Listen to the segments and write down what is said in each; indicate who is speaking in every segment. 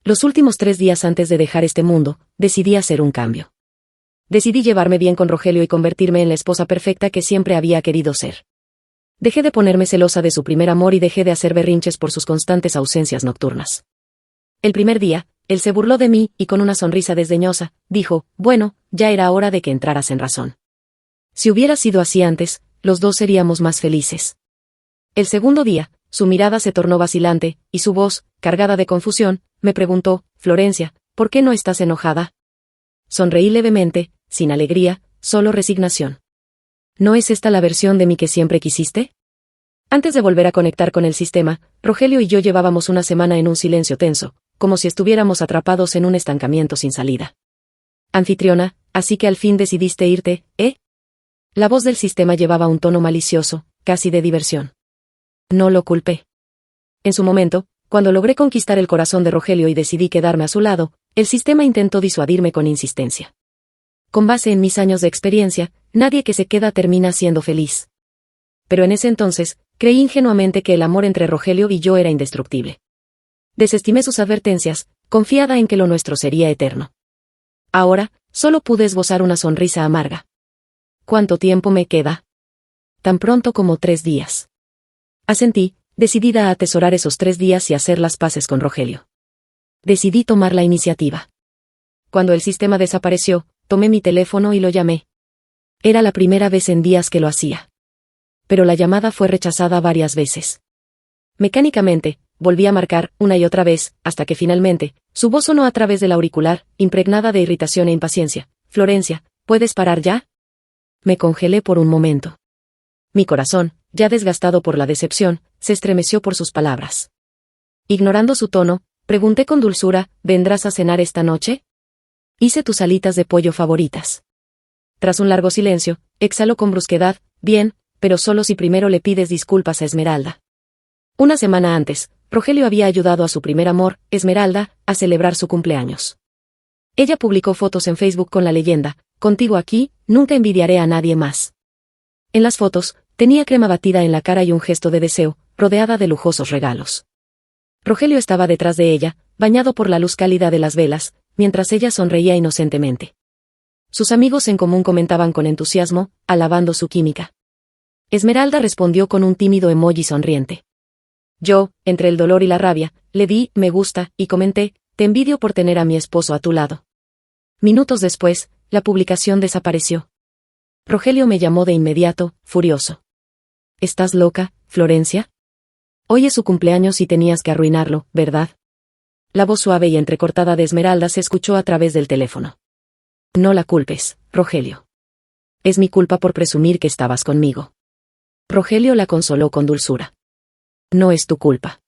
Speaker 1: Los últimos 3 días antes de dejar este mundo, decidí hacer un cambio. Decidí llevarme bien con Rogelio y convertirme en la esposa perfecta que siempre había querido ser. Dejé de ponerme celosa de su primer amor y dejé de hacer berrinches por sus constantes ausencias nocturnas. El primer día, él se burló de mí y con una sonrisa desdeñosa, dijo, bueno, ya era hora de que entraras en razón. Si hubiera sido así antes, los dos seríamos más felices. El segundo día, su mirada se tornó vacilante, y su voz, cargada de confusión, me preguntó, Florencia, ¿por qué no estás enojada? Sonreí levemente, sin alegría, solo resignación. ¿No es esta la versión de mí que siempre quisiste? Antes de volver a conectar con el sistema, Rogelio y yo llevábamos una semana en un silencio tenso, como si estuviéramos atrapados en un estancamiento sin salida. Anfitriona, así que al fin decidiste irte, ¿eh? La voz del sistema llevaba un tono malicioso, casi de diversión. No lo culpé. En su momento, cuando logré conquistar el corazón de Rogelio y decidí quedarme a su lado, el sistema intentó disuadirme con insistencia. Con base en mis años de experiencia, nadie que se queda termina siendo feliz. Pero en ese entonces, creí ingenuamente que el amor entre Rogelio y yo era indestructible. Desestimé sus advertencias, confiada en que lo nuestro sería eterno. Ahora, solo pude esbozar una sonrisa amarga. ¿Cuánto tiempo me queda? Tan pronto como 3 días. Asentí, decidida a atesorar esos 3 días y hacer las paces con Rogelio. Decidí tomar la iniciativa. Cuando el sistema desapareció, tomé mi teléfono y lo llamé. Era la primera vez en días que lo hacía. Pero la llamada fue rechazada varias veces. Mecánicamente, volví a marcar, una y otra vez, hasta que finalmente, su voz sonó a través del auricular, impregnada de irritación e impaciencia. Florencia, ¿puedes parar ya? Me congelé por un momento. Mi corazón, ya desgastado por la decepción, se estremeció por sus palabras. Ignorando su tono, pregunté con dulzura, ¿vendrás a cenar esta noche? Hice tus alitas de pollo favoritas. Tras un largo silencio, exhaló con brusquedad, bien, pero solo si primero le pides disculpas a Esmeralda. Una semana antes, Rogelio había ayudado a su primer amor, Esmeralda, a celebrar su cumpleaños. Ella publicó fotos en Facebook con la leyenda, contigo aquí, nunca envidiaré a nadie más. En las fotos, tenía crema batida en la cara y un gesto de deseo, rodeada de lujosos regalos. Rogelio estaba detrás de ella, bañado por la luz cálida de las velas, mientras ella sonreía inocentemente. Sus amigos en común comentaban con entusiasmo, alabando su química. Esmeralda respondió con un tímido emoji sonriente. Yo, entre el dolor y la rabia, le di me gusta y comenté, te envidio por tener a mi esposo a tu lado. Minutos después, la publicación desapareció. Rogelio me llamó de inmediato, furioso. ¿Estás loca, Florencia? Hoy es su cumpleaños y tenías que arruinarlo, ¿verdad? La voz suave y entrecortada de Esmeralda se escuchó a través del teléfono. No la culpes, Rogelio. Es mi culpa por presumir que estabas conmigo. Rogelio la consoló con dulzura. No es tu culpa.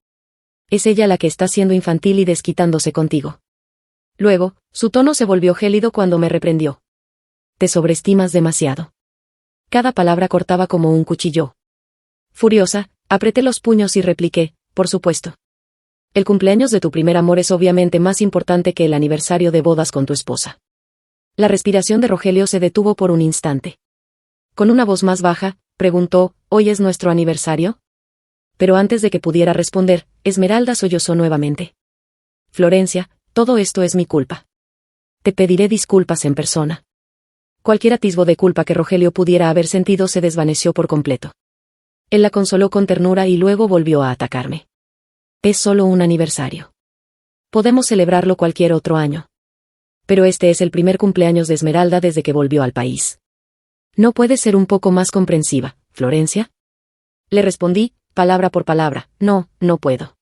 Speaker 1: Es ella la que está siendo infantil y desquitándose contigo. Luego, su tono se volvió gélido cuando me reprendió. Te sobreestimas demasiado. Cada palabra cortaba como un cuchillo. Furiosa, apreté los puños y repliqué, por supuesto. El cumpleaños de tu primer amor es obviamente más importante que el aniversario de bodas con tu esposa. La respiración de Rogelio se detuvo por un instante. Con una voz más baja, preguntó, ¿hoy es nuestro aniversario? Pero antes de que pudiera responder, Esmeralda sollozó nuevamente. Florencia, todo esto es mi culpa. Te pediré disculpas en persona. Cualquier atisbo de culpa que Rogelio pudiera haber sentido se desvaneció por completo. Él la consoló con ternura y luego volvió a atacarme. Es solo un aniversario. Podemos celebrarlo cualquier otro año. Pero este es el primer cumpleaños de Esmeralda desde que volvió al país. ¿No puedes ser un poco más comprensiva, Florencia? Le respondí, palabra por palabra, no puedo.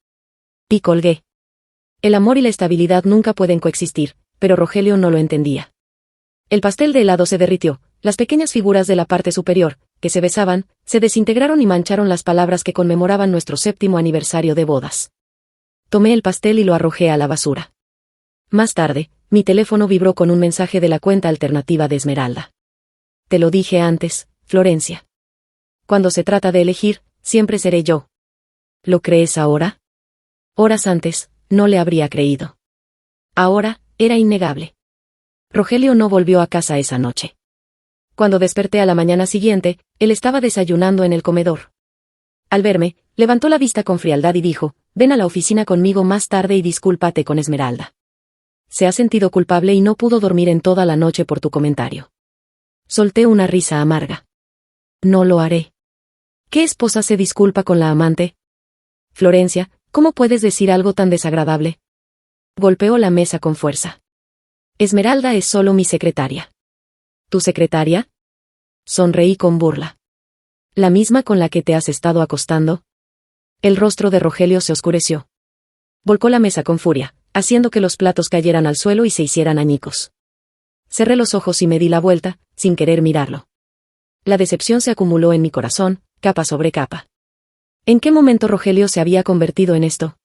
Speaker 1: Y colgué. El amor y la estabilidad nunca pueden coexistir, pero Rogelio no lo entendía. El pastel de helado se derritió, las pequeñas figuras de la parte superior, que se besaban, se desintegraron y mancharon las palabras que conmemoraban nuestro 7º aniversario de bodas. Tomé el pastel y lo arrojé a la basura. Más tarde, mi teléfono vibró con un mensaje de la cuenta alternativa de Esmeralda. Te lo dije antes, Florencia. Cuando se trata de elegir, siempre seré yo. ¿Lo crees ahora? Horas antes, no le habría creído. Ahora, era innegable. Rogelio no volvió a casa esa noche. Cuando desperté a la mañana siguiente, él estaba desayunando en el comedor. Al verme, levantó la vista con frialdad y dijo, ven a la oficina conmigo más tarde y discúlpate con Esmeralda. Se ha sentido culpable y no pudo dormir en toda la noche por tu comentario. Solté una risa amarga. No lo haré. ¿Qué esposa se disculpa con la amante? Florencia, ¿cómo puedes decir algo tan desagradable? Golpeó la mesa con fuerza. Esmeralda es solo mi secretaria. ¿Tu secretaria? Sonreí con burla. ¿La misma con la que te has estado acostando? El rostro de Rogelio se oscureció. Volcó la mesa con furia, haciendo que los platos cayeran al suelo y se hicieran añicos. Cerré los ojos y me di la vuelta, sin querer mirarlo. La decepción se acumuló en mi corazón, capa sobre capa. ¿En qué momento Rogelio se había convertido en esto?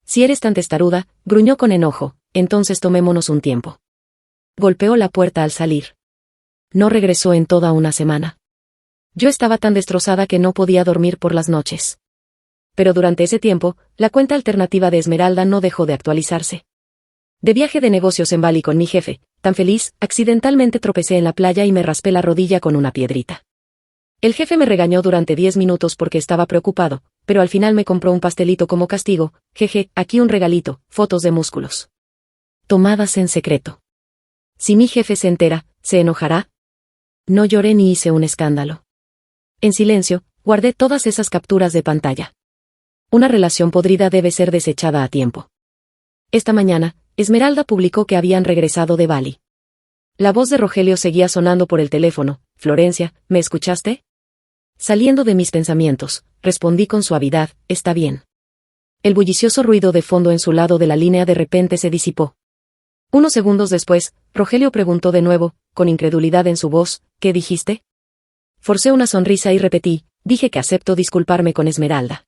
Speaker 1: Si eres tan testaruda, gruñó con enojo, entonces tomémonos un tiempo. Golpeó la puerta al salir. No regresó en toda una semana. Yo estaba tan destrozada que no podía dormir por las noches. Pero durante ese tiempo, la cuenta alternativa de Esmeralda no dejó de actualizarse. De viaje de negocios en Bali con mi jefe, tan feliz, accidentalmente tropecé en la playa y me raspé la rodilla con una piedrita. El jefe me regañó durante 10 minutos porque estaba preocupado, pero al final me compró un pastelito como castigo, jeje, aquí un regalito, fotos de músculos. Tomadas en secreto. Si mi jefe se entera, ¿se enojará? No lloré ni hice un escándalo. En silencio, guardé todas esas capturas de pantalla. Una relación podrida debe ser desechada a tiempo. Esta mañana, Esmeralda publicó que habían regresado de Bali. La voz de Rogelio seguía sonando por el teléfono. Florencia, ¿me escuchaste? Saliendo de mis pensamientos, respondí con suavidad, está bien. El bullicioso ruido de fondo en su lado de la línea de repente se disipó. Unos segundos después, Rogelio preguntó de nuevo, con incredulidad en su voz, ¿qué dijiste? Forcé una sonrisa y repetí, dije que acepto disculparme con Esmeralda.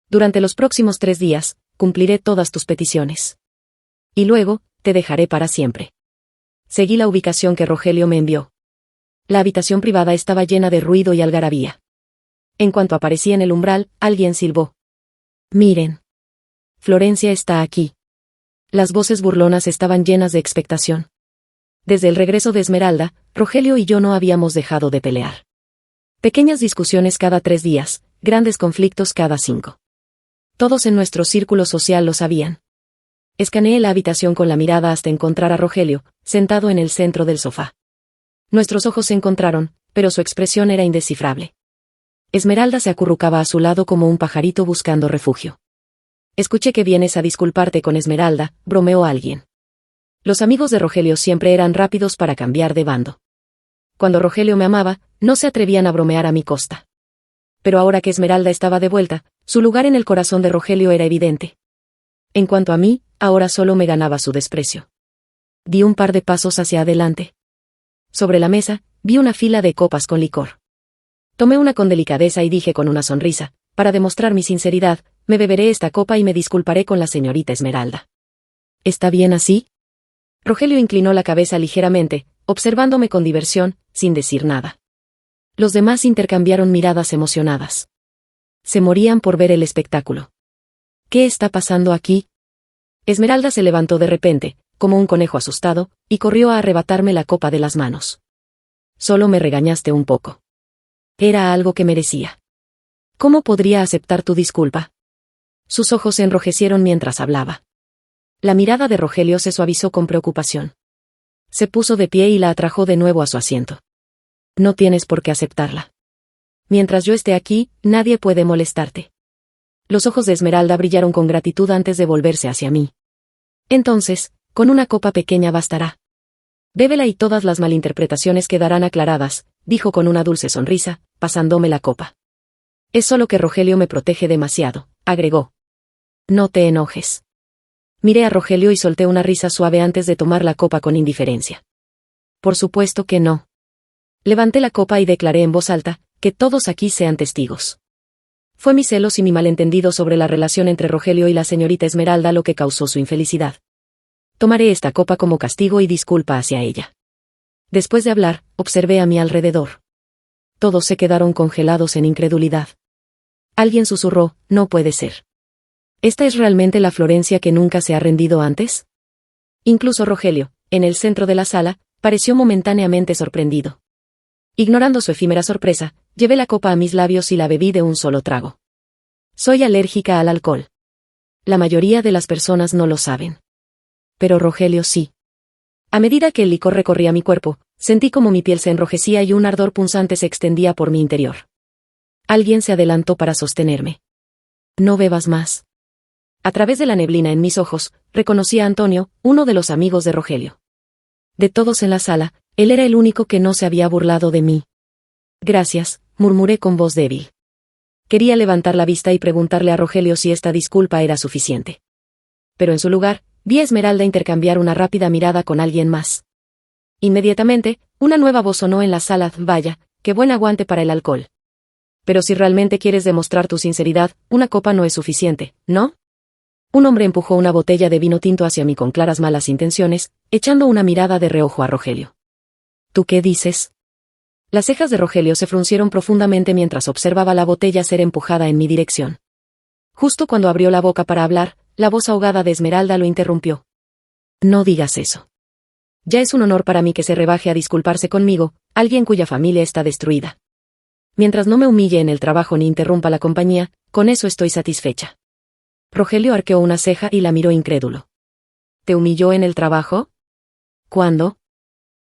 Speaker 1: Durante los próximos 3 días, cumpliré todas tus peticiones. Y luego, te dejaré para siempre. Seguí la ubicación que Rogelio me envió. La habitación privada estaba llena de ruido y algarabía. En cuanto aparecí en el umbral, alguien silbó. Miren. Florencia está aquí. Las voces burlonas estaban llenas de expectación. Desde el regreso de Esmeralda, Rogelio y yo no habíamos dejado de pelear. Pequeñas discusiones cada 3 días, grandes conflictos cada 5. Todos en nuestro círculo social lo sabían. Escaneé la habitación con la mirada hasta encontrar a Rogelio, sentado en el centro del sofá. Nuestros ojos se encontraron, pero su expresión era indescifrable. Esmeralda se acurrucaba a su lado como un pajarito buscando refugio. Escuché que vienes a disculparte con Esmeralda, bromeó alguien. Los amigos de Rogelio siempre eran rápidos para cambiar de bando. Cuando Rogelio me amaba, no se atrevían a bromear a mi costa. Pero ahora que Esmeralda estaba de vuelta, su lugar en el corazón de Rogelio era evidente. En cuanto a mí, ahora solo me ganaba su desprecio. Di un par de pasos hacia adelante. Sobre la mesa, vi una fila de copas con licor. Tomé una con delicadeza y dije con una sonrisa, para demostrar mi sinceridad, me beberé esta copa y me disculparé con la señorita Esmeralda. ¿Está bien así? Rogelio inclinó la cabeza ligeramente, observándome con diversión, sin decir nada. Los demás intercambiaron miradas emocionadas. Se morían por ver el espectáculo. ¿Qué está pasando aquí? Esmeralda se levantó de repente, como un conejo asustado, y corrió a arrebatarme la copa de las manos. Solo me regañaste un poco. Era algo que merecía. ¿Cómo podría aceptar tu disculpa? Sus ojos se enrojecieron mientras hablaba. La mirada de Rogelio se suavizó con preocupación. Se puso de pie y la atrajo de nuevo a su asiento. No tienes por qué aceptarla. Mientras yo esté aquí, nadie puede molestarte. Los ojos de Esmeralda brillaron con gratitud antes de volverse hacia mí. Entonces, con una copa pequeña bastará. Bébela y todas las malinterpretaciones quedarán aclaradas, dijo con una dulce sonrisa, pasándome la copa. Es solo que Rogelio me protege demasiado, agregó. No te enojes. Miré a Rogelio y solté una risa suave antes de tomar la copa con indiferencia. Por supuesto que no. Levanté la copa y declaré en voz alta, que todos aquí sean testigos. Fue mis celos y mi malentendido sobre la relación entre Rogelio y la señorita Esmeralda lo que causó su infelicidad. Tomaré esta copa como castigo y disculpa hacia ella. Después de hablar, observé a mi alrededor. Todos se quedaron congelados en incredulidad. Alguien susurró, no puede ser. ¿Esta es realmente la Florencia que nunca se ha rendido antes? Incluso Rogelio, en el centro de la sala, pareció momentáneamente sorprendido. Ignorando su efímera sorpresa, llevé la copa a mis labios y la bebí de un solo trago. Soy alérgica al alcohol. La mayoría de las personas no lo saben. Pero Rogelio sí. A medida que el licor recorría mi cuerpo, sentí como mi piel se enrojecía y un ardor punzante se extendía por mi interior. Alguien se adelantó para sostenerme. No bebas más. A través de la neblina en mis ojos, reconocí a Antonio, uno de los amigos de Rogelio. De todos en la sala, él era el único que no se había burlado de mí. Gracias, murmuré con voz débil. Quería levantar la vista y preguntarle a Rogelio si esta disculpa era suficiente. Pero en su lugar, vi a Esmeralda intercambiar una rápida mirada con alguien más. Inmediatamente, una nueva voz sonó en la sala: vaya, qué buen aguante para el alcohol. Pero si realmente quieres demostrar tu sinceridad, una copa no es suficiente, ¿no? Un hombre empujó una botella de vino tinto hacia mí con claras malas intenciones, echando una mirada de reojo a Rogelio. ¿Tú qué dices? Las cejas de Rogelio se fruncieron profundamente mientras observaba la botella ser empujada en mi dirección. Justo cuando abrió la boca para hablar, la voz ahogada de Esmeralda lo interrumpió. No digas eso. Ya es un honor para mí que se rebaje a disculparse conmigo, alguien cuya familia está destruida. Mientras no me humille en el trabajo ni interrumpa la compañía, con eso estoy satisfecha. Rogelio arqueó una ceja y la miró incrédulo. ¿Te humilló en el trabajo? ¿Cuándo?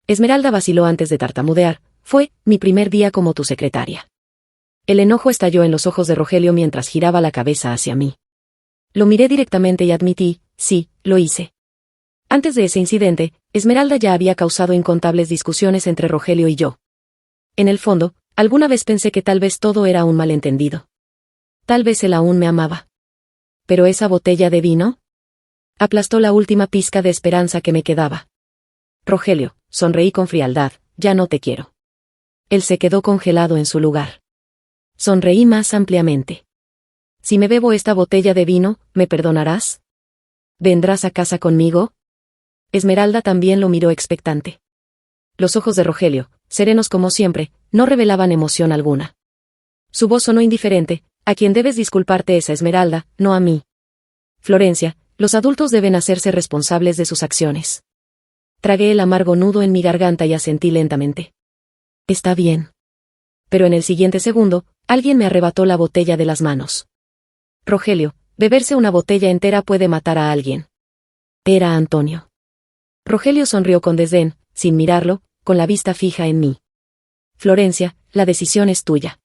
Speaker 1: Esmeralda vaciló antes de tartamudear. Fue mi primer día como tu secretaria. El enojo estalló en los ojos de Rogelio mientras giraba la cabeza hacia mí. Lo miré directamente y admití: sí, lo hice. Antes de ese incidente, Esmeralda ya había causado incontables discusiones entre Rogelio y yo. En el fondo, alguna vez pensé que tal vez todo era un malentendido. Tal vez él aún me amaba. ¿Pero esa botella de vino? Aplastó la última pizca de esperanza que me quedaba. Rogelio, sonreí con frialdad, ya no te quiero. Él se quedó congelado en su lugar. Sonreí más ampliamente. Si me bebo esta botella de vino, ¿me perdonarás? ¿Vendrás a casa conmigo? Esmeralda también lo miró expectante. Los ojos de Rogelio, serenos como siempre, no revelaban emoción alguna. Su voz sonó indiferente: a quien debes disculparte es a Esmeralda, no a mí. Florencia, los adultos deben hacerse responsables de sus acciones. Tragué el amargo nudo en mi garganta y asentí lentamente. Está bien. Pero en el siguiente segundo, alguien me arrebató la botella de las manos. Rogelio, beberse una botella entera puede matar a alguien. Era Antonio. Rogelio sonrió con desdén, sin mirarlo, con la vista fija en mí. Florencia, la decisión es tuya.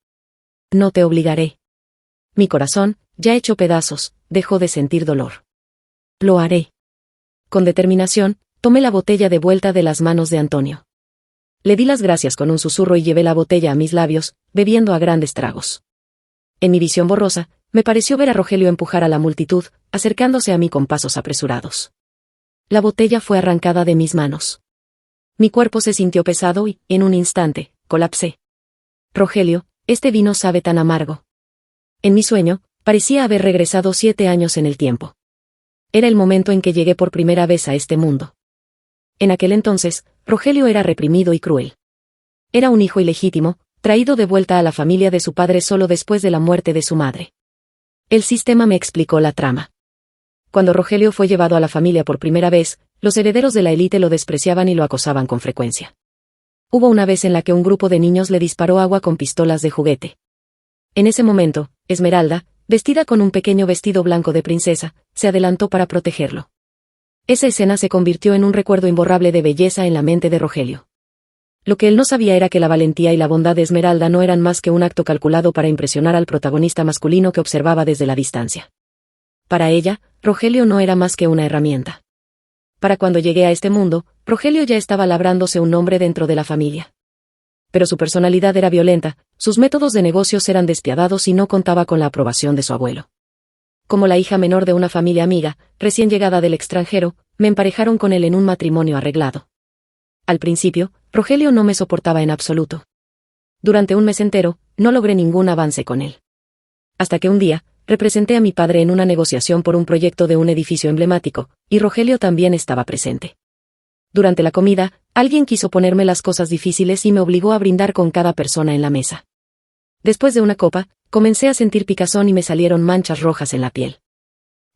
Speaker 1: No te obligaré. Mi corazón, ya hecho pedazos, dejó de sentir dolor. Lo haré. Con determinación, tomé la botella de vuelta de las manos de Antonio. Le di las gracias con un susurro y llevé la botella a mis labios, bebiendo a grandes tragos. En mi visión borrosa, me pareció ver a Rogelio empujar a la multitud, acercándose a mí con pasos apresurados. La botella fue arrancada de mis manos. Mi cuerpo se sintió pesado y, en un instante, colapsé. Rogelio, este vino sabe tan amargo. En mi sueño, parecía haber regresado 7 años en el tiempo. Era el momento en que llegué por primera vez a este mundo. En aquel entonces, Rogelio era reprimido y cruel. Era un hijo ilegítimo, traído de vuelta a la familia de su padre solo después de la muerte de su madre. El sistema me explicó la trama. Cuando Rogelio fue llevado a la familia por primera vez, los herederos de la élite lo despreciaban y lo acosaban con frecuencia. Hubo una vez en la que un grupo de niños le disparó agua con pistolas de juguete. En ese momento, Esmeralda, vestida con un pequeño vestido blanco de princesa, se adelantó para protegerlo. Esa escena se convirtió en un recuerdo imborrable de belleza en la mente de Rogelio. Lo que él no sabía era que la valentía y la bondad de Esmeralda no eran más que un acto calculado para impresionar al protagonista masculino que observaba desde la distancia. Para ella, Rogelio no era más que una herramienta. Para cuando llegué a este mundo, Rogelio ya estaba labrándose un nombre dentro de la familia. Pero su personalidad era violenta, sus métodos de negocios eran despiadados y no contaba con la aprobación de su abuelo. Como la hija menor de una familia amiga, recién llegada del extranjero, me emparejaron con él en un matrimonio arreglado. Al principio, Rogelio no me soportaba en absoluto. Durante un mes entero, no logré ningún avance con él. Hasta que un día, representé a mi padre en una negociación por un proyecto de un edificio emblemático, y Rogelio también estaba presente. Durante la comida, alguien quiso ponerme las cosas difíciles y me obligó a brindar con cada persona en la mesa. Después de una copa, comencé a sentir picazón y me salieron manchas rojas en la piel.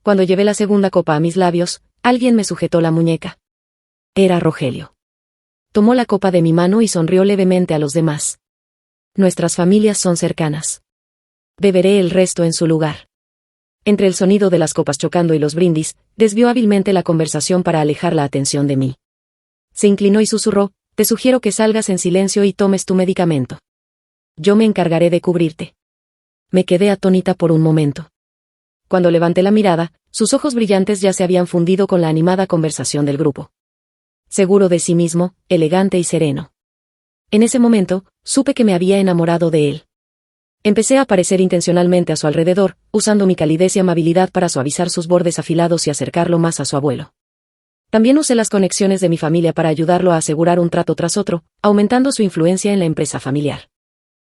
Speaker 1: Cuando llevé la segunda copa a mis labios, alguien me sujetó la muñeca. Era Rogelio. Tomó la copa de mi mano y sonrió levemente a los demás. Nuestras familias son cercanas. Beberé el resto en su lugar. Entre el sonido de las copas chocando y los brindis, desvió hábilmente la conversación para alejar la atención de mí. Se inclinó y susurró: te sugiero que salgas en silencio y tomes tu medicamento. Yo me encargaré de cubrirte. Me quedé atónita por un momento. Cuando levanté la mirada, sus ojos brillantes ya se habían fundido con la animada conversación del grupo. Seguro de sí mismo, elegante y sereno. En ese momento, supe que me había enamorado de él. Empecé a aparecer intencionalmente a su alrededor, usando mi calidez y amabilidad para suavizar sus bordes afilados y acercarlo más a su abuelo. También usé las conexiones de mi familia para ayudarlo a asegurar un trato tras otro, aumentando su influencia en la empresa familiar.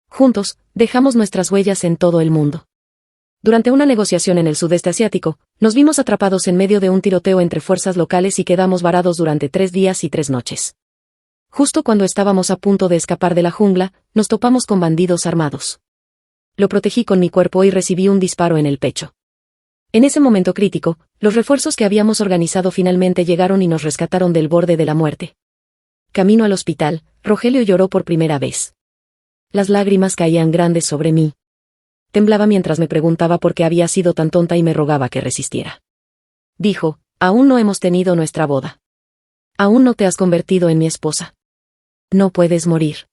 Speaker 1: Juntos, dejamos nuestras huellas en todo el mundo. Durante una negociación en el sudeste asiático, nos vimos atrapados en medio de un tiroteo entre fuerzas locales y quedamos varados durante 3 días y 3 noches. Justo cuando estábamos a punto de escapar de la jungla, nos topamos con bandidos armados. Lo protegí con mi cuerpo y recibí un disparo en el pecho. En ese momento crítico, los refuerzos que habíamos organizado finalmente llegaron y nos rescataron del borde de la muerte. Camino al hospital, Rogelio lloró por primera vez. Las lágrimas caían grandes sobre mí. Temblaba mientras me preguntaba por qué había sido tan tonta y me rogaba que resistiera. Dijo: aún no hemos tenido nuestra boda. Aún no te has convertido en mi esposa. No puedes morir.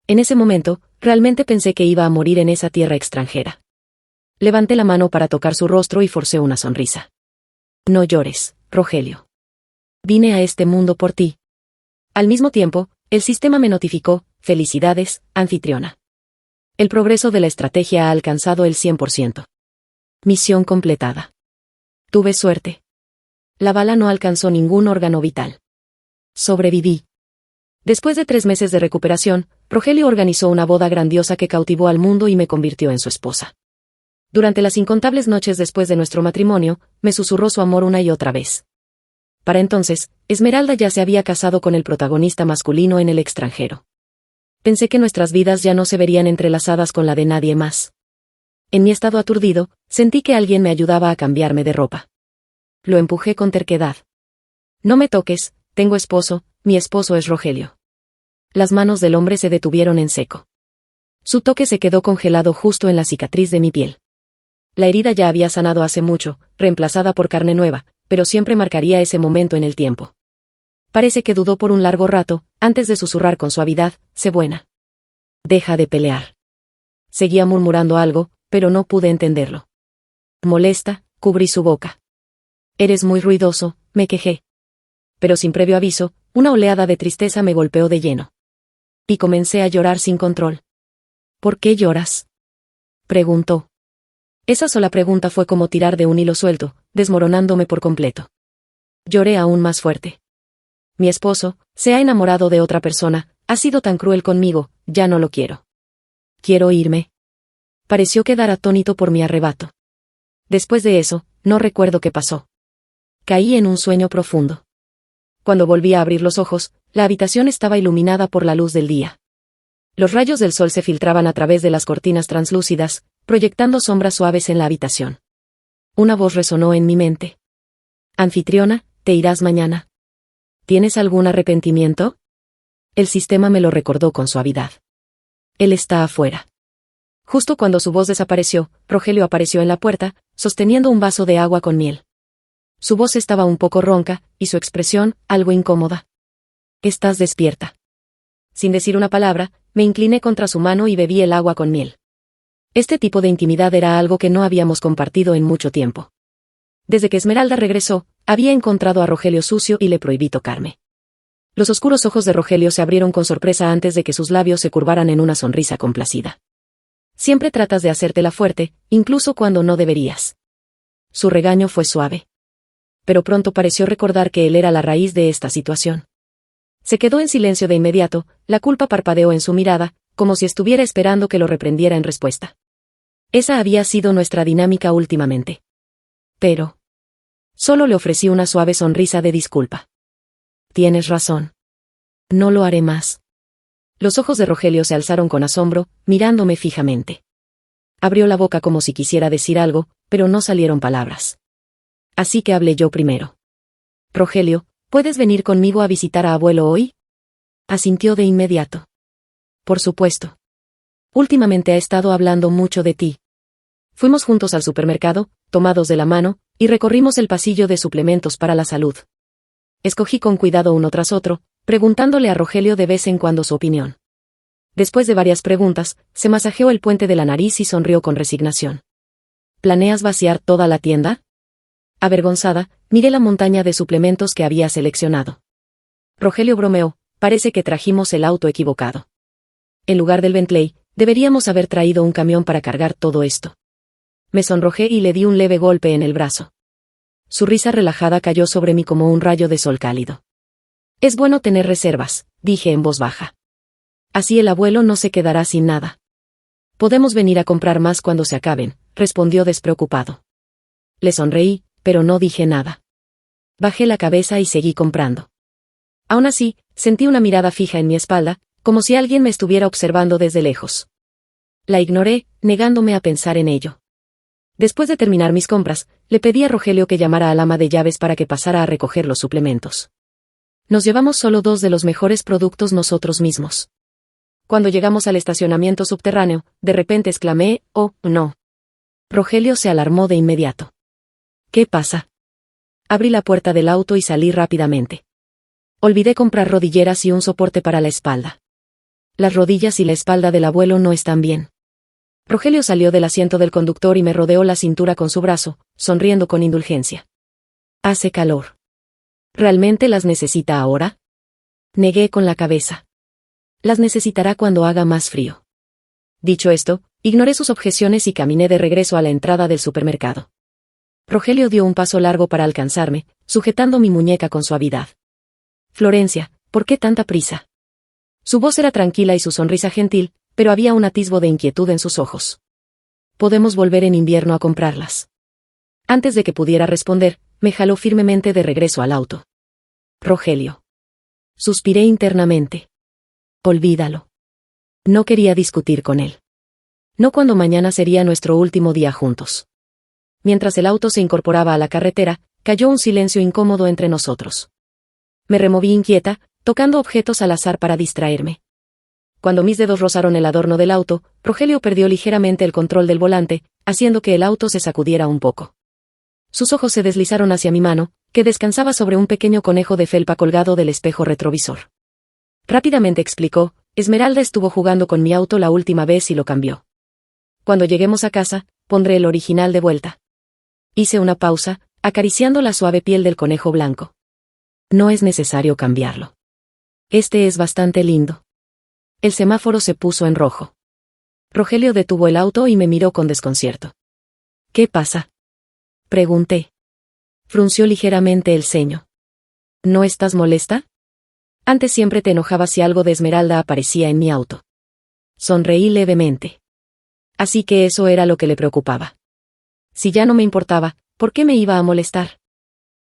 Speaker 1: En ese momento, realmente pensé que iba a morir en esa tierra extranjera. Levanté la mano para tocar su rostro y forcé una sonrisa. No llores, Rogelio. Vine a este mundo por ti. Al mismo tiempo, el sistema me notificó: felicidades, anfitriona. El progreso de la estrategia ha alcanzado el 100%. Misión completada. Tuve suerte. La bala no alcanzó ningún órgano vital. Sobreviví. Después de 3 meses de recuperación, Rogelio organizó una boda grandiosa que cautivó al mundo y me convirtió en su esposa. Durante las incontables noches después de nuestro matrimonio, me susurró su amor una y otra vez. Para entonces, Esmeralda ya se había casado con el protagonista masculino en el extranjero. Pensé que nuestras vidas ya no se verían entrelazadas con la de nadie más. En mi estado aturdido, sentí que alguien me ayudaba a cambiarme de ropa. Lo empujé con terquedad. No me toques, tengo esposo, mi esposo es Rogelio. Las manos del hombre se detuvieron en seco. Su toque se quedó congelado justo en la cicatriz de mi piel. La herida ya había sanado hace mucho, reemplazada por carne nueva, pero siempre marcaría ese momento en el tiempo. Parece que dudó por un largo rato, antes de susurrar con suavidad: sé buena. Deja de pelear. Seguía murmurando algo, pero no pude entenderlo. Molesta, cubrí su boca. Eres muy ruidoso, me quejé. Pero sin previo aviso, una oleada de tristeza me golpeó de lleno. Y comencé a llorar sin control. ¿Por qué lloras?, preguntó. Esa sola pregunta fue como tirar de un hilo suelto, desmoronándome por completo. Lloré aún más fuerte. Mi esposo se ha enamorado de otra persona, ha sido tan cruel conmigo, ya no lo quiero. Quiero irme. Pareció quedar atónito por mi arrebato. Después de eso, no recuerdo qué pasó. Caí en un sueño profundo. Cuando volví a abrir los ojos, la habitación estaba iluminada por la luz del día. Los rayos del sol se filtraban a través de las cortinas translúcidas, proyectando sombras suaves en la habitación. Una voz resonó en mi mente. Anfitriona, te irás mañana. ¿Tienes algún arrepentimiento? El sistema me lo recordó con suavidad. Él está afuera. Justo cuando su voz desapareció, Rogelio apareció en la puerta, sosteniendo un vaso de agua con miel. Su voz estaba un poco ronca, y su expresión, algo incómoda. ¿Estás despierta? Sin decir una palabra, me incliné contra su mano y bebí el agua con miel. Este tipo de intimidad era algo que no habíamos compartido en mucho tiempo. Desde que Esmeralda regresó, había encontrado a Rogelio sucio y le prohibí tocarme. Los oscuros ojos de Rogelio se abrieron con sorpresa antes de que sus labios se curvaran en una sonrisa complacida. Siempre tratas de hacértela fuerte, incluso cuando no deberías. Su regaño fue suave. Pero pronto pareció recordar que él era la raíz de esta situación. Se quedó en silencio de inmediato, la culpa parpadeó en su mirada, como si estuviera esperando que lo reprendiera en respuesta. Esa había sido nuestra dinámica últimamente. Pero solo le ofrecí una suave sonrisa de disculpa. Tienes razón. No lo haré más. Los ojos de Rogelio se alzaron con asombro, mirándome fijamente. Abrió la boca como si quisiera decir algo, pero no salieron palabras. Así que hablé yo primero. Rogelio, ¿puedes venir conmigo a visitar a abuelo hoy? Asintió de inmediato. Por supuesto. Últimamente ha estado hablando mucho de ti. Fuimos juntos al supermercado, tomados de la mano, y recorrimos el pasillo de suplementos para la salud. Escogí con cuidado uno tras otro, preguntándole a Rogelio de vez en cuando su opinión. Después de varias preguntas, se masajeó el puente de la nariz y sonrió con resignación. ¿Planeas vaciar toda la tienda? Avergonzada, miré la montaña de suplementos que había seleccionado. Rogelio bromeó, parece que trajimos el auto equivocado. En lugar del Bentley, deberíamos haber traído un camión para cargar todo esto. Me sonrojé y le di un leve golpe en el brazo. Su risa relajada cayó sobre mí como un rayo de sol cálido. Es bueno tener reservas, dije en voz baja. Así el abuelo no se quedará sin nada. Podemos venir a comprar más cuando se acaben, respondió despreocupado. Le sonreí, pero no dije nada. Bajé la cabeza y seguí comprando. Aún así, sentí una mirada fija en mi espalda, como si alguien me estuviera observando desde lejos. La ignoré, negándome a pensar en ello. Después de terminar mis compras, le pedí a Rogelio que llamara al ama de llaves para que pasara a recoger los suplementos. Nos llevamos solo 2 de los mejores productos nosotros mismos. Cuando llegamos al estacionamiento subterráneo, de repente exclamé, «Oh, no». Rogelio se alarmó de inmediato. «¿Qué pasa?». Abrí la puerta del auto y salí rápidamente. Olvidé comprar rodilleras y un soporte para la espalda. Las rodillas y la espalda del abuelo no están bien. Rogelio salió del asiento del conductor y me rodeó la cintura con su brazo, sonriendo con indulgencia. «Hace calor. ¿Realmente las necesita ahora?». Negué con la cabeza. «Las necesitará cuando haga más frío». Dicho esto, ignoré sus objeciones y caminé de regreso a la entrada del supermercado. Rogelio dio un paso largo para alcanzarme, sujetando mi muñeca con suavidad. «Florencia, ¿por qué tanta prisa?». Su voz era tranquila y su sonrisa gentil, pero había un atisbo de inquietud en sus ojos. «Podemos volver en invierno a comprarlas». Antes de que pudiera responder, me jaló firmemente de regreso al auto. «Rogelio». Suspiré internamente. Olvídalo. No quería discutir con él. No cuando mañana sería nuestro último día juntos. Mientras el auto se incorporaba a la carretera, cayó un silencio incómodo entre nosotros. Me removí inquieta, tocando objetos al azar para distraerme. Cuando mis dedos rozaron el adorno del auto, Rogelio perdió ligeramente el control del volante, haciendo que el auto se sacudiera un poco. Sus ojos se deslizaron hacia mi mano, que descansaba sobre un pequeño conejo de felpa colgado del espejo retrovisor. Rápidamente explicó, «Esmeralda estuvo jugando con mi auto la última vez y lo cambió. Cuando lleguemos a casa, pondré el original de vuelta». Hice una pausa, acariciando la suave piel del conejo blanco. «No es necesario cambiarlo. Este es bastante lindo». El semáforo se puso en rojo. Rogelio detuvo el auto y me miró con desconcierto. «¿Qué pasa?», pregunté. Frunció ligeramente el ceño. «¿No estás molesta? Antes siempre te enojabas si algo de Esmeralda aparecía en mi auto». Sonreí levemente. Así que eso era lo que le preocupaba. Si ya no me importaba, ¿por qué me iba a molestar?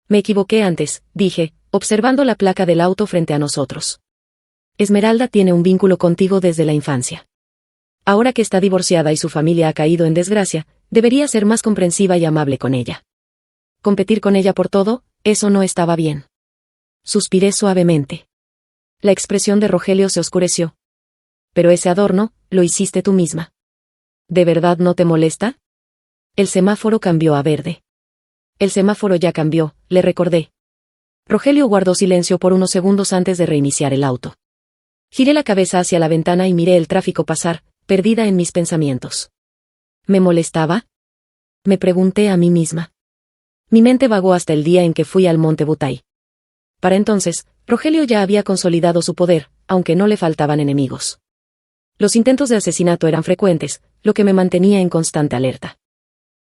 Speaker 1: «Me equivoqué antes», dije, observando la placa del auto frente a nosotros. «Esmeralda tiene un vínculo contigo desde la infancia. Ahora que está divorciada y su familia ha caído en desgracia, debería ser más comprensiva y amable con ella. Competir con ella por todo, eso no estaba bien». Suspiré suavemente. La expresión de Rogelio se oscureció. «Pero ese adorno, lo hiciste tú misma. ¿De verdad no te molesta?». El semáforo cambió a verde. «El semáforo ya cambió», le recordé. Rogelio guardó silencio por unos segundos antes de reiniciar el auto. Giré la cabeza hacia la ventana y miré el tráfico pasar, perdida en mis pensamientos. ¿Me molestaba?, me pregunté a mí misma. Mi mente vagó hasta el día en que fui al Monte Butay. Para entonces, Rogelio ya había consolidado su poder, aunque no le faltaban enemigos. Los intentos de asesinato eran frecuentes, lo que me mantenía en constante alerta.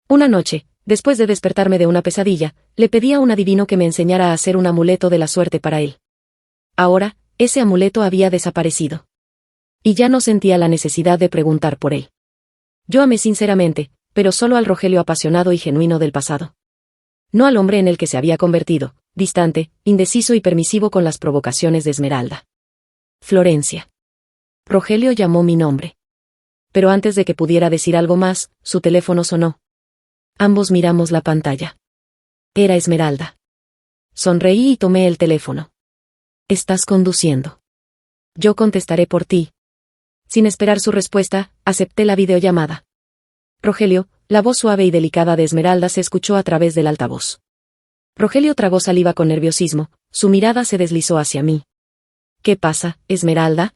Speaker 1: Una noche, después de despertarme de una pesadilla, le pedí a un adivino que me enseñara a hacer un amuleto de la suerte para él. Ahora, ese amuleto había desaparecido. Y ya no sentía la necesidad de preguntar por él. Yo amé sinceramente, pero solo al Rogelio apasionado y genuino del pasado. No al hombre en el que se había convertido, distante, indeciso y permisivo con las provocaciones de Esmeralda. «Florencia». Rogelio llamó mi nombre. Pero antes de que pudiera decir algo más, su teléfono sonó. Ambos miramos la pantalla. Era Esmeralda. Sonreí y tomé el teléfono. «¿Estás conduciendo?». «Yo contestaré por ti». Sin esperar su respuesta, acepté la videollamada. «Rogelio, la voz suave y delicada de Esmeralda se escuchó a través del altavoz. Rogelio tragó saliva con nerviosismo, su mirada se deslizó hacia mí. ¿Qué pasa, Esmeralda?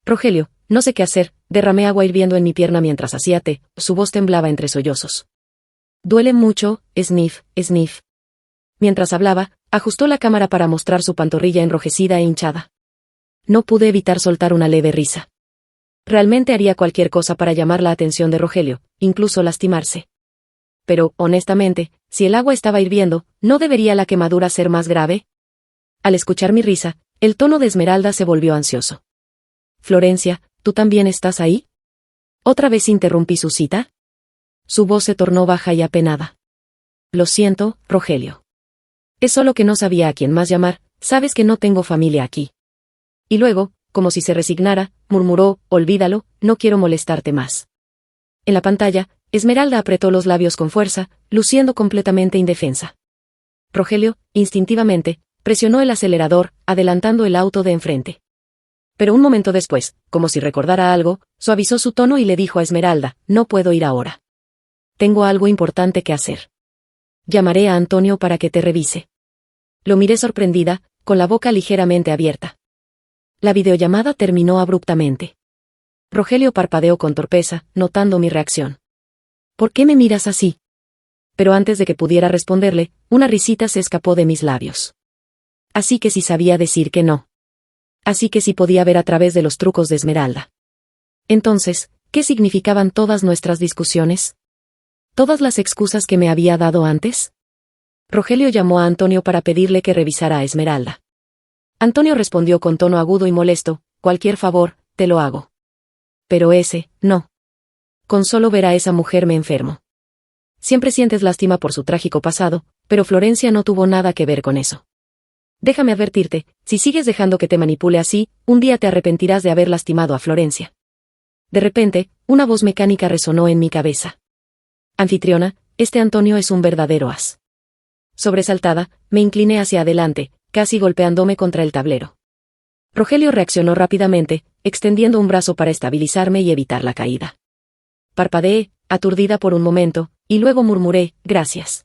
Speaker 1: Rogelio, no sé qué hacer, derramé agua hirviendo en mi pierna mientras hacía té, su voz temblaba entre sollozos. Duele mucho, sniff, sniff. Mientras hablaba, ajustó la cámara para mostrar su pantorrilla enrojecida e hinchada. No pude evitar soltar una leve risa. Realmente haría cualquier cosa para llamar la atención de Rogelio, incluso lastimarse. Pero, honestamente, si el agua estaba hirviendo, ¿no debería la quemadura ser más grave? Al escuchar mi risa, el tono de Esmeralda se volvió ansioso. Florencia, ¿tú también estás ahí? ¿Otra vez interrumpí su cita? Su voz se tornó baja y apenada. Lo siento, Rogelio. Es solo que no sabía a quién más llamar, sabes que no tengo familia aquí. Y luego, como si se resignara, murmuró, olvídalo, no quiero molestarte más. En la pantalla, Esmeralda apretó los labios con fuerza, luciendo completamente indefensa. Rogelio, instintivamente, presionó el acelerador, adelantando el auto de enfrente. Pero un momento después, como si recordara algo, suavizó su tono y le dijo a Esmeralda, no puedo ir ahora. Tengo algo importante que hacer. Llamaré a Antonio para que te revise. Lo miré sorprendida, con la boca ligeramente abierta. La videollamada terminó abruptamente. Rogelio parpadeó con torpeza, notando mi reacción. ¿Por qué me miras así? Pero antes de que pudiera responderle, una risita se escapó de mis labios. Así que sí sabía decir que no. Así que sí podía ver a través de los trucos de Esmeralda. Entonces, ¿qué significaban todas nuestras discusiones? ¿Todas las excusas que me había dado antes? Rogelio llamó a Antonio para pedirle que revisara a Esmeralda. Antonio respondió con tono agudo y molesto, cualquier favor, te lo hago. Pero ese, no. Con solo ver a esa mujer me enfermo. Siempre sientes lástima por su trágico pasado, pero Florencia no tuvo nada que ver con eso. Déjame advertirte, si sigues dejando que te manipule así, un día te arrepentirás de haber lastimado a Florencia. De repente, una voz mecánica resonó en mi cabeza. Anfitriona, este Antonio es un verdadero as. Sobresaltada, me incliné hacia adelante, casi golpeándome contra el tablero. Rogelio reaccionó rápidamente, extendiendo un brazo para estabilizarme y evitar la caída. Parpadeé, aturdida por un momento, y luego murmuré, gracias.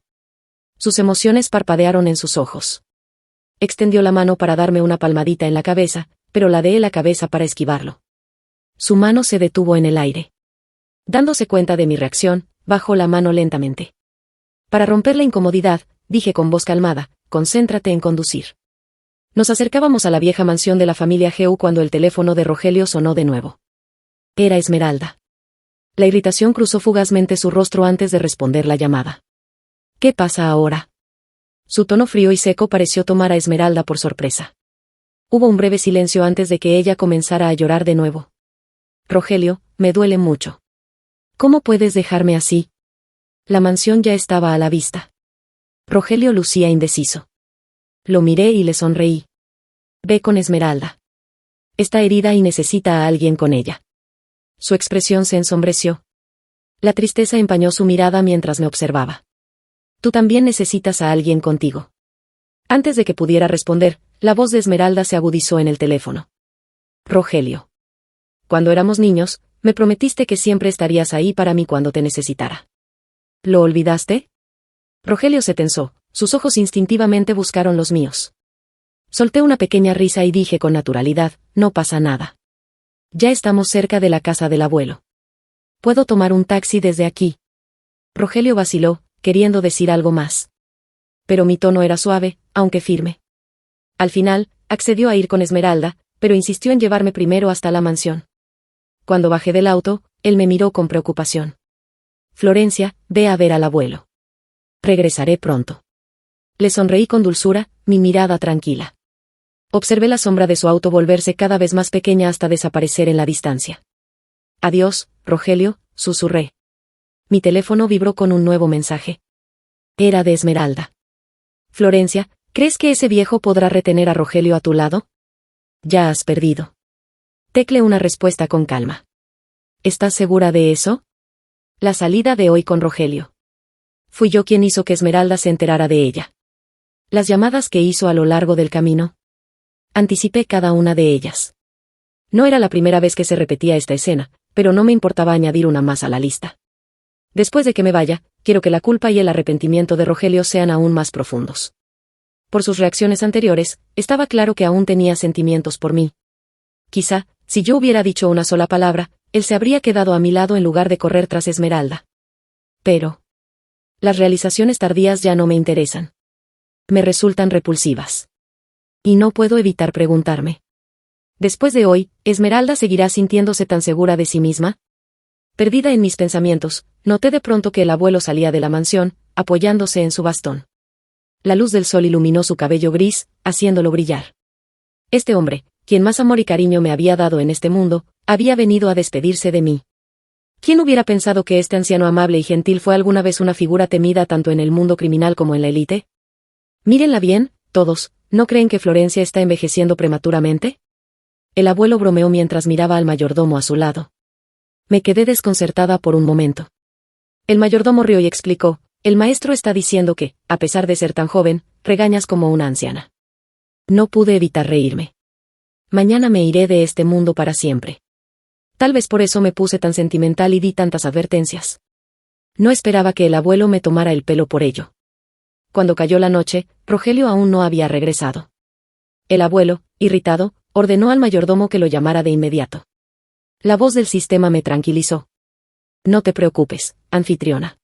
Speaker 1: Sus emociones parpadearon en sus ojos. Extendió la mano para darme una palmadita en la cabeza, pero ladeé la cabeza para esquivarlo. Su mano se detuvo en el aire. Dándose cuenta de mi reacción, bajó la mano lentamente. Para romper la incomodidad, dije con voz calmada, concéntrate en conducir. Nos acercábamos a la vieja mansión de la familia Geu cuando el teléfono de Rogelio sonó de nuevo. Era Esmeralda. La irritación cruzó fugazmente su rostro antes de responder la llamada. ¿Qué pasa ahora? Su tono frío y seco pareció tomar a Esmeralda por sorpresa. Hubo un breve silencio antes de que ella comenzara a llorar de nuevo. Rogelio, me duele mucho. ¿Cómo puedes dejarme así? La mansión ya estaba a la vista. Rogelio lucía indeciso. Lo miré y le sonreí. Ve con Esmeralda. Está herida y necesita a alguien con ella. Su expresión se ensombreció. La tristeza empañó su mirada mientras me observaba. Tú también necesitas a alguien contigo. Antes de que pudiera responder, la voz de Esmeralda se agudizó en el teléfono. Rogelio. Cuando éramos niños, me prometiste que siempre estarías ahí para mí cuando te necesitara. ¿Lo olvidaste? Rogelio se tensó, sus ojos instintivamente buscaron los míos. Solté una pequeña risa y dije con naturalidad, no pasa nada. Ya estamos cerca de la casa del abuelo. ¿Puedo tomar un taxi desde aquí? Rogelio vaciló, queriendo decir algo más. Pero mi tono era suave, aunque firme. Al final, accedió a ir con Esmeralda, pero insistió en llevarme primero hasta la mansión. Cuando bajé del auto, él me miró con preocupación. Florencia, ve a ver al abuelo. Regresaré pronto. Le sonreí con dulzura, mi mirada tranquila. Observé la sombra de su auto volverse cada vez más pequeña hasta desaparecer en la distancia. Adiós, Rogelio, susurré. Mi teléfono vibró con un nuevo mensaje. Era de Esmeralda. Florencia, ¿crees que ese viejo podrá retener a Rogelio a tu lado? Ya has perdido. Tecle una respuesta con calma. ¿Estás segura de eso? La salida de hoy con Rogelio. Fui yo quien hizo que Esmeralda se enterara de ella. Las llamadas que hizo a lo largo del camino. Anticipé cada una de ellas. No era la primera vez que se repetía esta escena, pero no me importaba añadir una más a la lista. Después de que me vaya, quiero que la culpa y el arrepentimiento de Rogelio sean aún más profundos. Por sus reacciones anteriores, estaba claro que aún tenía sentimientos por mí. Quizá, si yo hubiera dicho una sola palabra, él se habría quedado a mi lado en lugar de correr tras Esmeralda. Pero las realizaciones tardías ya no me interesan. Me resultan repulsivas. Y no puedo evitar preguntarme. Después de hoy, ¿Esmeralda seguirá sintiéndose tan segura de sí misma? Perdida en mis pensamientos, noté de pronto que el abuelo salía de la mansión, apoyándose en su bastón. La luz del sol iluminó su cabello gris, haciéndolo brillar. Este hombre, quien más amor y cariño me había dado en este mundo, había venido a despedirse de mí. ¿Quién hubiera pensado que este anciano amable y gentil fue alguna vez una figura temida tanto en el mundo criminal como en la élite? Mírenla bien, todos, ¿no creen que Florencia está envejeciendo prematuramente? El abuelo bromeó mientras miraba al mayordomo a su lado. Me quedé desconcertada por un momento. El mayordomo rió y explicó: el maestro está diciendo que, a pesar de ser tan joven, regañas como una anciana. No pude evitar reírme. Mañana me iré de este mundo para siempre. Tal vez por eso me puse tan sentimental y di tantas advertencias. No esperaba que el abuelo me tomara el pelo por ello. Cuando cayó la noche, Rogelio aún no había regresado. El abuelo, irritado, ordenó al mayordomo que lo llamara de inmediato. La voz del sistema me tranquilizó. No te preocupes, anfitriona.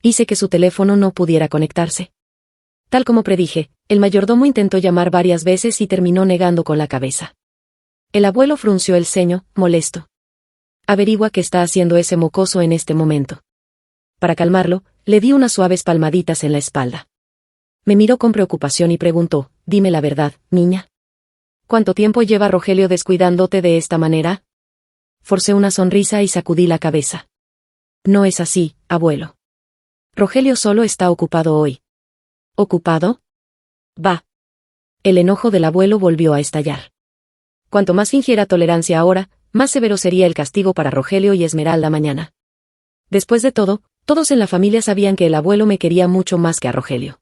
Speaker 1: Hice que su teléfono no pudiera conectarse. Tal como predije, el mayordomo intentó llamar varias veces y terminó negando con la cabeza. El abuelo frunció el ceño, molesto. Averigua qué está haciendo ese mocoso en este momento. Para calmarlo, le di unas suaves palmaditas en la espalda. Me miró con preocupación y preguntó: dime la verdad, niña. ¿Cuánto tiempo lleva Rogelio descuidándote de esta manera? Forcé una sonrisa y sacudí la cabeza. No es así, abuelo. Rogelio solo está ocupado hoy. ¿Ocupado? Va. El enojo del abuelo volvió a estallar. Cuanto más fingiera tolerancia ahora, más severo sería el castigo para Rogelio y Esmeralda mañana. Después de todo, todos en la familia sabían que el abuelo me quería mucho más que a Rogelio.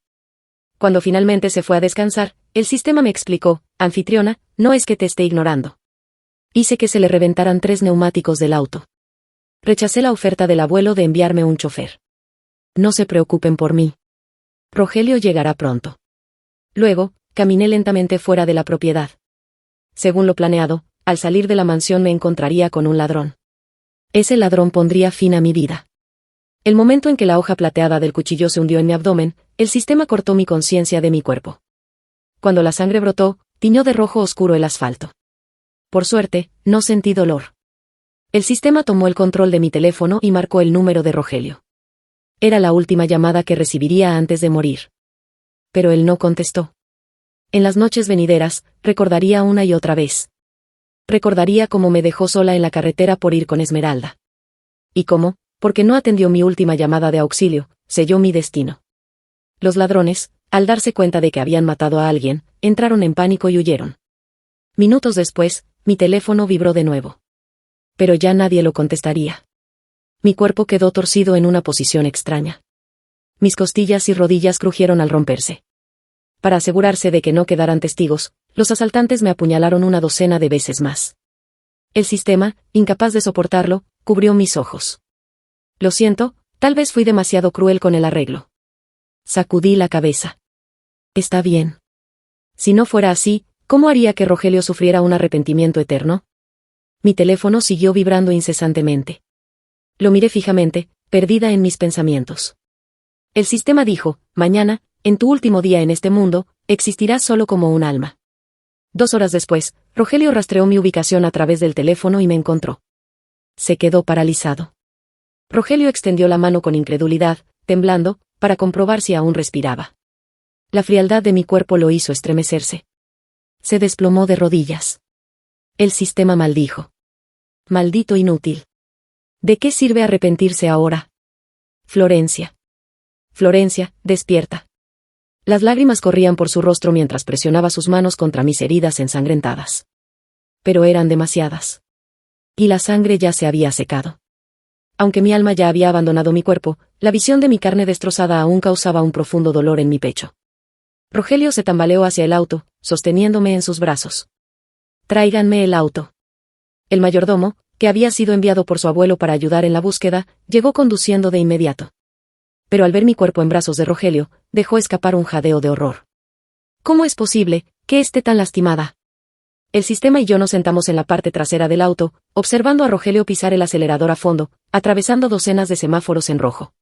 Speaker 1: Cuando finalmente se fue a descansar, el sistema me explicó: anfitriona, no es que te esté ignorando. Hice que se le reventaran 3 neumáticos del auto. Rechacé la oferta del abuelo de enviarme un chofer. No se preocupen por mí. Rogelio llegará pronto. Luego, caminé lentamente fuera de la propiedad. Según lo planeado, al salir de la mansión me encontraría con un ladrón. Ese ladrón pondría fin a mi vida. El momento en que la hoja plateada del cuchillo se hundió en mi abdomen, el sistema cortó mi conciencia de mi cuerpo. Cuando la sangre brotó, tiñó de rojo oscuro el asfalto. Por suerte, no sentí dolor. El sistema tomó el control de mi teléfono y marcó el número de Rogelio. Era la última llamada que recibiría antes de morir. Pero él no contestó. En las noches venideras, recordaría una y otra vez. Recordaría cómo me dejó sola en la carretera por ir con Esmeralda. Y cómo, porque no atendió mi última llamada de auxilio, selló mi destino. Los ladrones, al darse cuenta de que habían matado a alguien, entraron en pánico y huyeron. Minutos después, mi teléfono vibró de nuevo. Pero ya nadie lo contestaría. Mi cuerpo quedó torcido en una posición extraña. Mis costillas y rodillas crujieron al romperse. Para asegurarse de que no quedaran testigos, los asaltantes me apuñalaron una docena de veces más. El sistema, incapaz de soportarlo, cubrió mis ojos. Lo siento, tal vez fui demasiado cruel con el arreglo. Sacudí la cabeza. Está bien. Si no fuera así, ¿cómo haría que Rogelio sufriera un arrepentimiento eterno? Mi teléfono siguió vibrando incesantemente. Lo miré fijamente, perdida en mis pensamientos. El sistema dijo: mañana, en tu último día en este mundo, existirás solo como un alma. 2 horas después, Rogelio rastreó mi ubicación a través del teléfono y me encontró. Se quedó paralizado. Rogelio extendió la mano con incredulidad, temblando, para comprobar si aún respiraba. La frialdad de mi cuerpo lo hizo estremecerse. Se desplomó de rodillas. El sistema maldijo. Maldito inútil. ¿De qué sirve arrepentirse ahora? Florencia. Florencia, despierta. Las lágrimas corrían por su rostro mientras presionaba sus manos contra mis heridas ensangrentadas. Pero eran demasiadas. Y la sangre ya se había secado. Aunque mi alma ya había abandonado mi cuerpo, la visión de mi carne destrozada aún causaba un profundo dolor en mi pecho. Rogelio se tambaleó hacia el auto, sosteniéndome en sus brazos. Tráiganme el auto. El mayordomo, que había sido enviado por su abuelo para ayudar en la búsqueda, llegó conduciendo de inmediato. Pero al ver mi cuerpo en brazos de Rogelio, dejó escapar un jadeo de horror. ¿Cómo es posible que esté tan lastimada? El sistema y yo nos sentamos en la parte trasera del auto, observando a Rogelio pisar el acelerador a fondo, atravesando docenas de semáforos en rojo.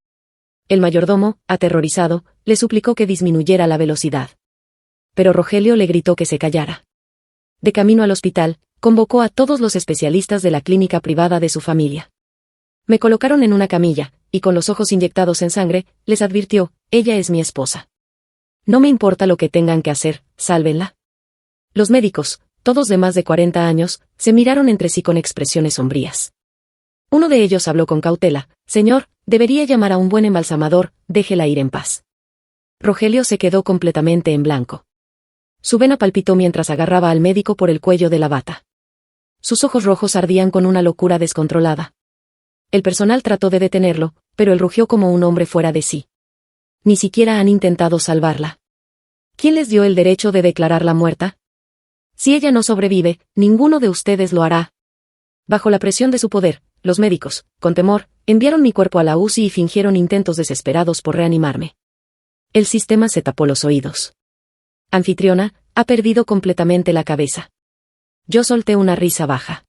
Speaker 1: El mayordomo, aterrorizado, le suplicó que disminuyera la velocidad. Pero Rogelio le gritó que se callara. De camino al hospital, convocó a todos los especialistas de la clínica privada de su familia. Me colocaron en una camilla, y con los ojos inyectados en sangre, les advirtió: ella es mi esposa. No me importa lo que tengan que hacer, sálvenla. Los médicos, todos de más de 40 años, se miraron entre sí con expresiones sombrías. Uno de ellos habló con cautela: señor, debería llamar a un buen embalsamador, déjela ir en paz. Rogelio se quedó completamente en blanco. Su vena palpitó mientras agarraba al médico por el cuello de la bata. Sus ojos rojos ardían con una locura descontrolada. El personal trató de detenerlo, pero él rugió como un hombre fuera de sí. Ni siquiera han intentado salvarla. ¿Quién les dio el derecho de declararla muerta? Si ella no sobrevive, ninguno de ustedes lo hará. Bajo la presión de su poder, los médicos, con temor, enviaron mi cuerpo a la UCI y fingieron intentos desesperados por reanimarme. El sistema se tapó los oídos. Anfitriona, ha perdido completamente la cabeza. Yo solté una risa baja.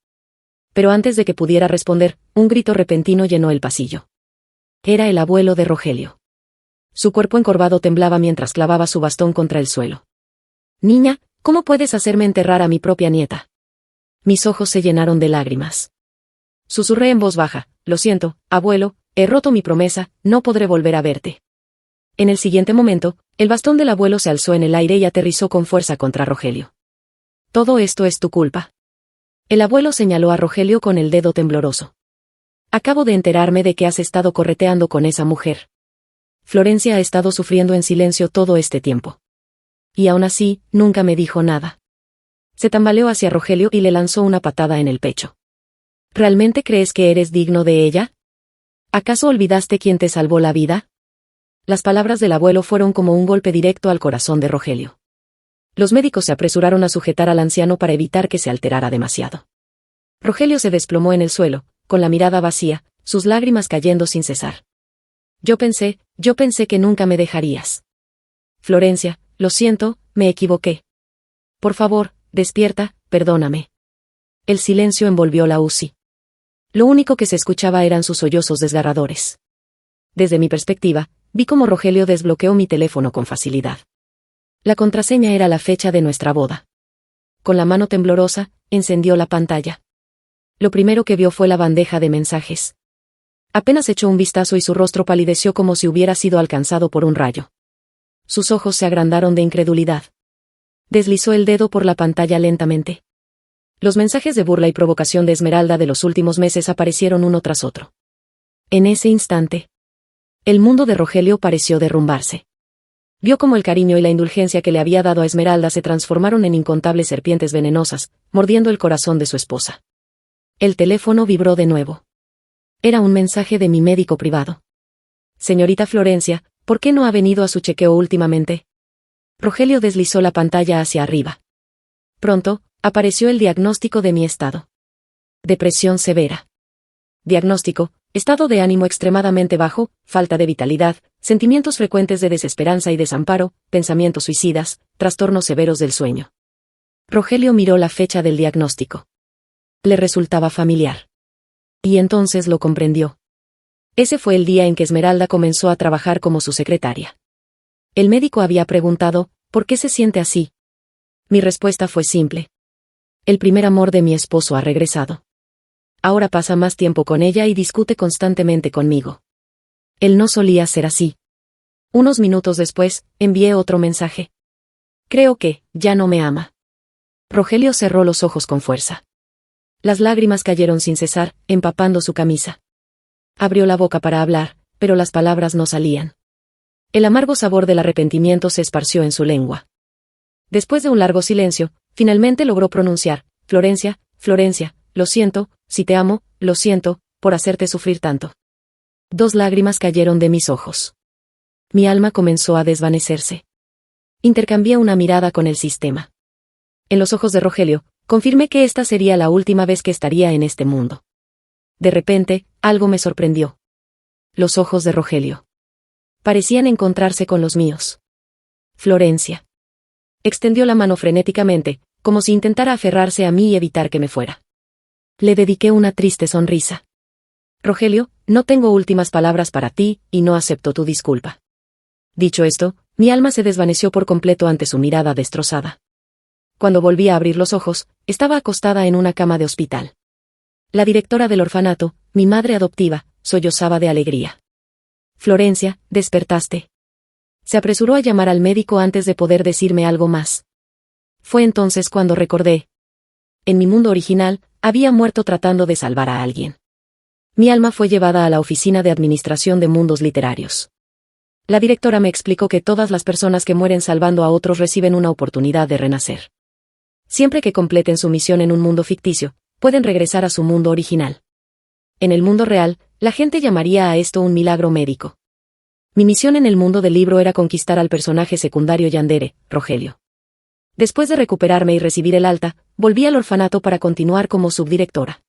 Speaker 1: Pero antes de que pudiera responder, un grito repentino llenó el pasillo. Era el abuelo de Rogelio. Su cuerpo encorvado temblaba mientras clavaba su bastón contra el suelo. Niña, ¿cómo puedes hacerme enterrar a mi propia nieta? Mis ojos se llenaron de lágrimas. Susurré en voz baja: lo siento, abuelo, he roto mi promesa, no podré volver a verte. En el siguiente momento, el bastón del abuelo se alzó en el aire y aterrizó con fuerza contra Rogelio. Todo esto es tu culpa. El abuelo señaló a Rogelio con el dedo tembloroso. Acabo de enterarme de que has estado correteando con esa mujer. Florencia ha estado sufriendo en silencio todo este tiempo. Y aún así, nunca me dijo nada. Se tambaleó hacia Rogelio y le lanzó una patada en el pecho. ¿Realmente crees que eres digno de ella? ¿Acaso olvidaste quién te salvó la vida? Las palabras del abuelo fueron como un golpe directo al corazón de Rogelio. Los médicos se apresuraron a sujetar al anciano para evitar que se alterara demasiado. Rogelio se desplomó en el suelo, con la mirada vacía, sus lágrimas cayendo sin cesar. Yo pensé que nunca me dejarías. Florencia, lo siento, me equivoqué. Por favor, despierta, perdóname. El silencio envolvió la UCI. Lo único que se escuchaba eran sus sollozos desgarradores. Desde mi perspectiva, vi cómo Rogelio desbloqueó mi teléfono con facilidad. La contraseña era la fecha de nuestra boda. Con la mano temblorosa, encendió la pantalla. Lo primero que vio fue la bandeja de mensajes. Apenas echó un vistazo y su rostro palideció como si hubiera sido alcanzado por un rayo. Sus ojos se agrandaron de incredulidad. Deslizó el dedo por la pantalla lentamente. Los mensajes de burla y provocación de Esmeralda de los últimos meses aparecieron uno tras otro. En ese instante, el mundo de Rogelio pareció derrumbarse. Vio cómo el cariño y la indulgencia que le había dado a Esmeralda se transformaron en incontables serpientes venenosas, mordiendo el corazón de su esposa. El teléfono vibró de nuevo. Era un mensaje de mi médico privado. Señorita Florencia, ¿por qué no ha venido a su chequeo últimamente? Rogelio deslizó la pantalla hacia arriba. Pronto, apareció el diagnóstico de mi estado. Depresión severa. Diagnóstico: estado de ánimo extremadamente bajo, falta de vitalidad, sentimientos frecuentes de desesperanza y desamparo, pensamientos suicidas, trastornos severos del sueño. Rogelio miró la fecha del diagnóstico. Le resultaba familiar. Y entonces lo comprendió. Ese fue el día en que Esmeralda comenzó a trabajar como su secretaria. El médico había preguntado: ¿por qué se siente así? Mi respuesta fue simple. El primer amor de mi esposo ha regresado. Ahora pasa más tiempo con ella y discute constantemente conmigo. Él no solía ser así. Unos minutos después, envié otro mensaje. Creo que ya no me ama. Rogelio cerró los ojos con fuerza. Las lágrimas cayeron sin cesar, empapando su camisa. Abrió la boca para hablar, pero las palabras no salían. El amargo sabor del arrepentimiento se esparció en su lengua. Después de un largo silencio, finalmente logró pronunciar: Florencia, Florencia, lo siento, si te amo, lo siento, por hacerte sufrir tanto. 2 lágrimas cayeron de mis ojos. Mi alma comenzó a desvanecerse. Intercambié una mirada con el sistema. En los ojos de Rogelio, confirmé que esta sería la última vez que estaría en este mundo. De repente, algo me sorprendió. Los ojos de Rogelio parecían encontrarse con los míos. Florencia. Extendió la mano frenéticamente, como si intentara aferrarse a mí y evitar que me fuera. Le dediqué una triste sonrisa. Rogelio, no tengo últimas palabras para ti, y no acepto tu disculpa. Dicho esto, mi alma se desvaneció por completo ante su mirada destrozada. Cuando volví a abrir los ojos, estaba acostada en una cama de hospital. La directora del orfanato, mi madre adoptiva, sollozaba de alegría. Florencia, despertaste. Se apresuró a llamar al médico antes de poder decirme algo más. Fue entonces cuando recordé. En mi mundo original, había muerto tratando de salvar a alguien. Mi alma fue llevada a la oficina de administración de mundos literarios. La directora me explicó que todas las personas que mueren salvando a otros reciben una oportunidad de renacer. Siempre que completen su misión en un mundo ficticio, pueden regresar a su mundo original. En el mundo real, la gente llamaría a esto un milagro médico. Mi misión en el mundo del libro era conquistar al personaje secundario Yandere, Rogelio. Después de recuperarme y recibir el alta, volví al orfanato para continuar como subdirectora.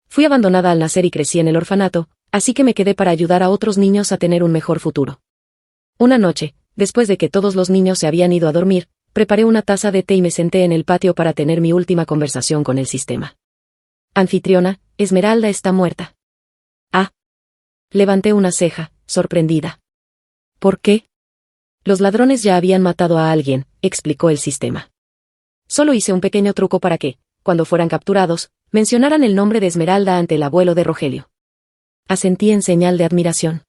Speaker 1: Fui abandonada al nacer y crecí en el orfanato, así que me quedé para ayudar a otros niños a tener un mejor futuro. Una noche, después de que todos los niños se habían ido a dormir, preparé una taza de té y me senté en el patio para tener mi última conversación con el sistema. Anfitriona, Esmeralda está muerta. Ah. Levanté una ceja, sorprendida. ¿Por qué? Los ladrones ya habían matado a alguien, explicó el sistema. Solo hice un pequeño truco para que, cuando fueran capturados, mencionaran el nombre de Esmeralda ante el abuelo de Rogelio. Asentí en señal de admiración.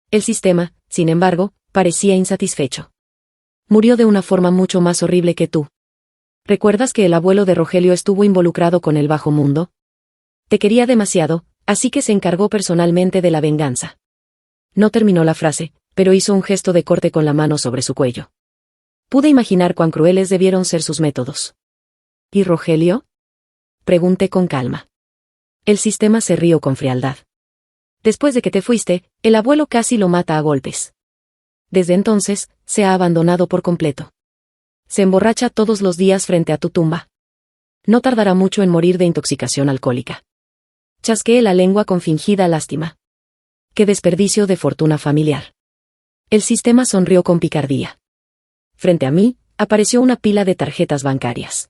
Speaker 1: El sistema, sin embargo, parecía insatisfecho. Murió de una forma mucho más horrible que tú. ¿Recuerdas que el abuelo de Rogelio estuvo involucrado con el bajo mundo? Te quería demasiado, así que se encargó personalmente de la venganza. No terminó la frase, pero hizo un gesto de corte con la mano sobre su cuello. Pude imaginar cuán crueles debieron ser sus métodos. ¿Y Rogelio? Pregunté con calma. El sistema se rió con frialdad. Después de que te fuiste, el abuelo casi lo mata a golpes. Desde entonces, se ha abandonado por completo. Se emborracha todos los días frente a tu tumba. No tardará mucho en morir de intoxicación alcohólica. Chasqueé la lengua con fingida lástima. ¡Qué desperdicio de fortuna familiar! El sistema sonrió con picardía. Frente a mí, apareció una pila de tarjetas bancarias.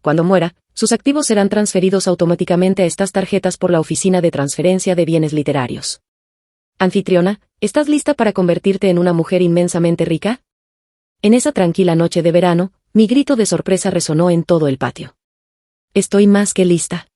Speaker 1: Cuando muera, sus activos serán transferidos automáticamente a estas tarjetas por la Oficina de Transferencia de Bienes Literarios. Anfitriona, ¿estás lista para convertirte en una mujer inmensamente rica? En esa tranquila noche de verano, mi grito de sorpresa resonó en todo el patio. Estoy más que lista.